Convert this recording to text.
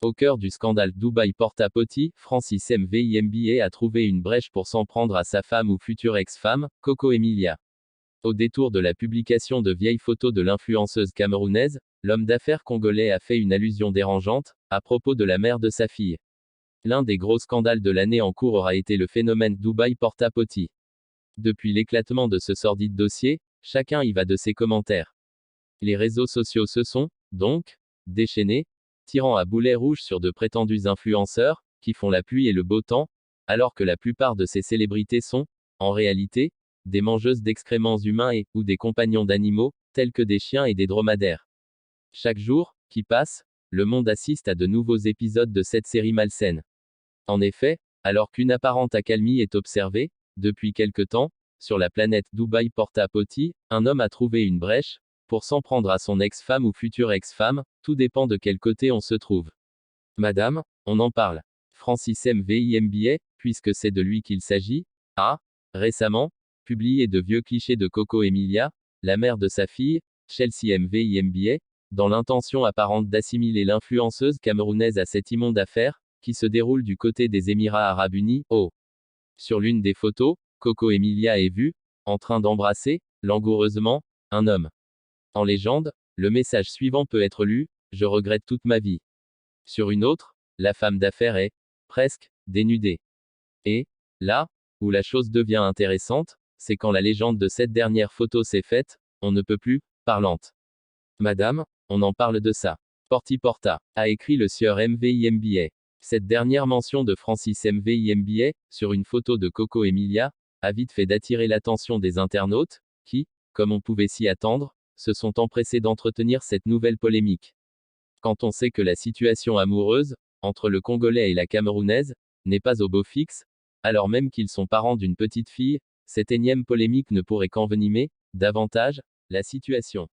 Au cœur du scandale Dubaï Porta-Potty, Francis Mvimba a trouvé une brèche pour s'en prendre à sa femme ou future ex-femme, Coco Emilia. Au détour de la publication de vieilles photos de l'influenceuse camerounaise, l'homme d'affaires congolais a fait une allusion dérangeante, à propos de la mère de sa fille. L'un des gros scandales de l'année en cours aura été le phénomène Dubaï Porta-Potty. Depuis l'éclatement de ce sordide dossier, chacun y va de ses commentaires. Les réseaux sociaux se sont, donc, déchaînés, tirant à boulet rouge sur de prétendus influenceurs, qui font la pluie et le beau temps, alors que la plupart de ces célébrités sont, en réalité, des mangeuses d'excréments humains ou des compagnons d'animaux, tels que des chiens et des dromadaires. Chaque jour, qui passe, le monde assiste à de nouveaux épisodes de cette série malsaine. En effet, alors qu'une apparente accalmie est observée, depuis quelque temps, sur la planète Dubaï Porta-Potty, un homme a trouvé une brèche, pour s'en prendre à son ex-femme ou future ex-femme, tout dépend de quel côté on se trouve. Madame, on en parle. Francis Mvimba, puisque c'est de lui qu'il s'agit, a, récemment, publié de vieux clichés de Coco Emilia, la mère de sa fille, Chelsea Mvimba, dans l'intention apparente d'assimiler l'influenceuse camerounaise à cette immonde affaire, qui se déroule du côté des Émirats Arabes Unis. Sur l'une des photos, Coco Emilia est vue, en train d'embrasser, langoureusement, un homme. En légende, le message suivant peut être lu: je regrette toute ma vie. Sur une autre, la femme d'affaires est, presque, dénudée. Et, là, où la chose devient intéressante, c'est quand la légende de cette dernière photo s'est faite, on ne peut plus, parlante. Madame, on en parle de ça. Porti Porta, a écrit le sieur Mvimba. Cette dernière mention de Francis Mvimba, sur une photo de Coco Emilia, a vite fait d'attirer l'attention des internautes, qui, comme on pouvait s'y attendre, se sont empressés d'entretenir cette nouvelle polémique. Quand on sait que la situation amoureuse, entre le Congolais et la Camerounaise, n'est pas au beau fixe, alors même qu'ils sont parents d'une petite fille, cette énième polémique ne pourrait qu'envenimer, davantage, la situation.